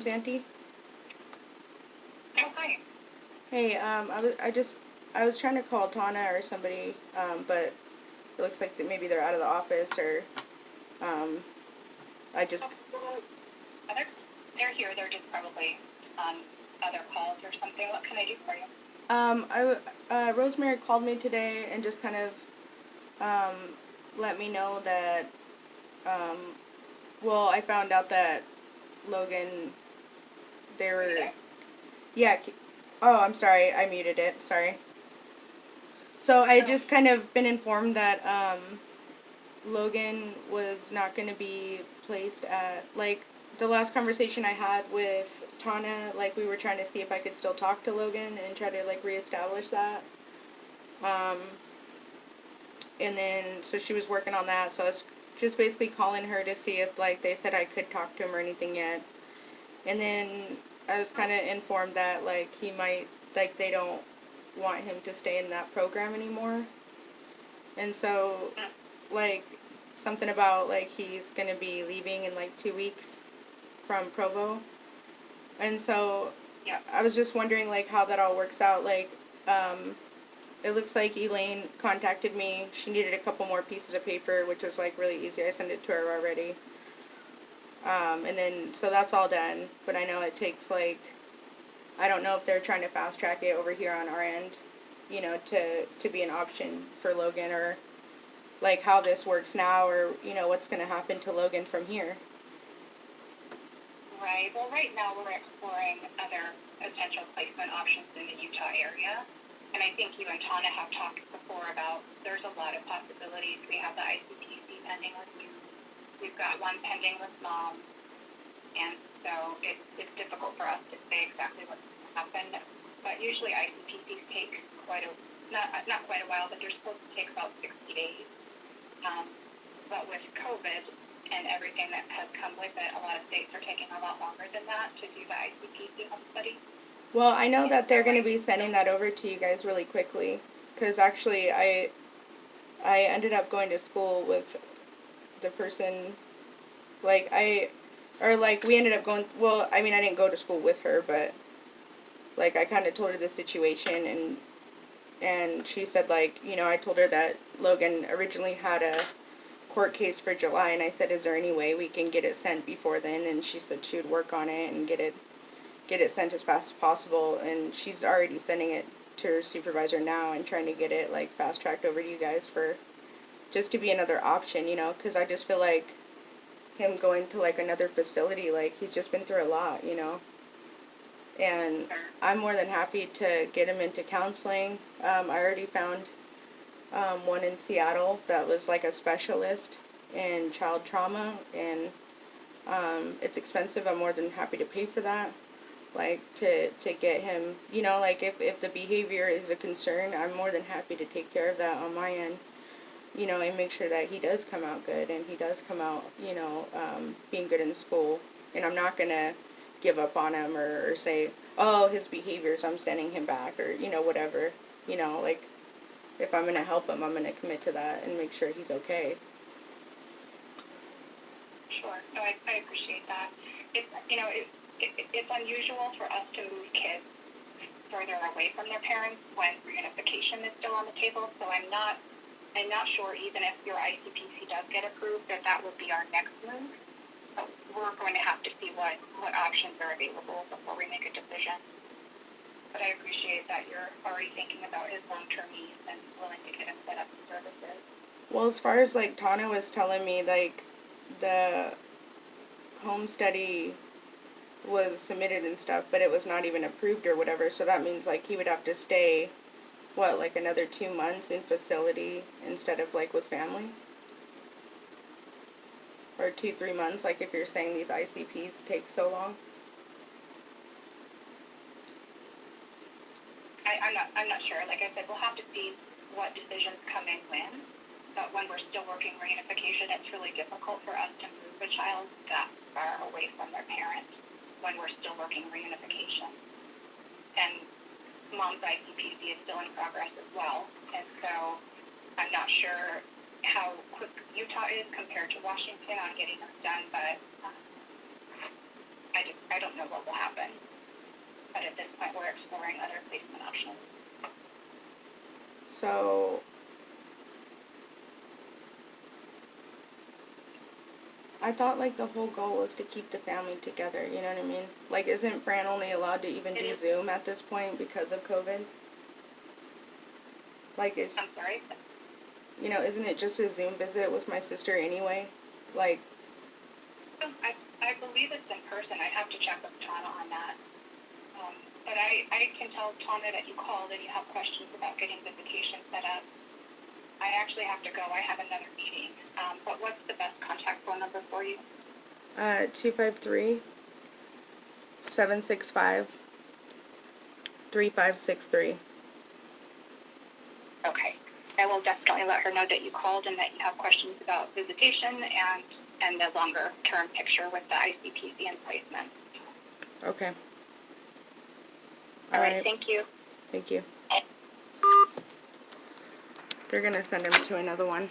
Auntie. Oh, hi. Hey, I was trying to call Tana or somebody, but it looks like that maybe they're out of the office or, um, I just, Oh, well, they're here. They're just probably on other calls or something. What can I do for you? Rosemary called me today and just kind of, um, let me know that, um, well, I found out that Logan, they Are you were, there? yeah, oh, I'm sorry, I muted it, sorry. So I Oh, just kind of been informed that, Logan was not going to be placed at, like, the last conversation I had with Tana, like, we were trying to see if I could still talk to Logan and try to, like, reestablish that. Um, and then, so she was working on that, so I was just basically calling her to see if, like, they said I could talk to him or anything yet. And then I was kind of informed that, like, he might, like, they don't want him to stay in that program anymore. And so, mm, like, something about, like, he's going to be leaving in, like, 2 weeks from Provo. And so yeah. I was just wondering, like, how that all works out. Like, um, it looks like Elaine contacted me. She needed a couple more pieces of paper, which was, like, really easy. I sent it to her already. And then, so that's all done. But I know it takes, like, I don't know if they're trying to fast track it over here on our end, you know, to be an option for Logan, or like how this works now, or you know what's going to happen to Logan from here. Right. Well, right now we're exploring other potential placement options in the Utah area. And I think you and Tana have talked before about there's a lot of possibilities. We have the ICPC pending with you. We've got one pending with Mom. And so it's difficult for us to say exactly what's going to happen. But usually ICPCs take not quite a while, but they're supposed to take about 60 days. Um, but with COVID and everything that has come with it, a lot of states are taking a lot longer than that to do the ICPC home study. Well, I know And that so they're going to be sending that over to you guys really quickly, because actually I ended up going to school with the person, like or like we ended up going. Well, I mean I didn't go to school with her, but like I kind of told her the situation, and she said, like, you know, I told her that Logan originally had a court case for July, and I said, is there any way we can get it sent before then? And she said she would work on it and get it sent as fast as possible, and she's already sending it to her supervisor now and trying to get it, like, fast tracked over to you guys for just to be another option, you know, because I just feel like him going to, like, another facility, like, he's just been through a lot, you know. And I'm more than happy to get him into counseling. I already found one in Seattle that was like a specialist in child trauma, and it's expensive. I'm more than happy to pay for that. Like, to get him, you know, like, if the behavior is a concern, I'm more than happy to take care of that on my end, you know, and make sure that he does come out good and he does come out, you know, being good in school. And I'm not going to give up on him, or say, oh, his behaviors, I'm sending him back, or, you know, whatever. You know, like, if I'm going to help him, I'm going to commit to that and make sure he's okay. sure, no, I appreciate that. It's unusual for us to move kids further away from their parents when reunification is still on the table. So I'm not sure, even if your ICPC does get approved, that would be our next move. But we're going to have to see what options are available before we make a decision. But I appreciate that you're already thinking about his long-term needs and willing to get him set up with services. Well, as far as, like, Tana was telling me, like, the home study was submitted and stuff, but it was not even approved or whatever, so that means, like, he would have to stay, what, like another 2 months in facility instead of, like, with family? Or 2, 3 months, like, if you're saying these ICPs take so long? I'm not sure. Like I said, we'll have to see what decisions come in when. But when we're still working reunification, it's really difficult for us to move a child that far away from their parents when we're still working reunification. And Mom's ICPC is still in progress as well. And so I'm not sure how quick Utah is compared to Washington on getting this done, but I I don't know what will happen. But at this point, we're exploring other placement options. So, I thought, like, the whole goal was to keep the family together, you know what I mean? Like, isn't Fran only allowed to even do Zoom at this point because of COVID? Like, it's, I'm sorry? you know, isn't it just a Zoom visit with my sister anyway? Like, I believe it's in person. I'd have to check with Tana on that. But I can tell Tana that you called and you have questions about getting visitation set up. I actually have to go. I have another meeting. But what's the best contact phone number for you? 253-765-3563. Okay. I will definitely let her know that you called and that you have questions about visitation and the longer term picture with the ICPC and placement. Okay. All right. Thank you. Thank you. They're going to send him to another one.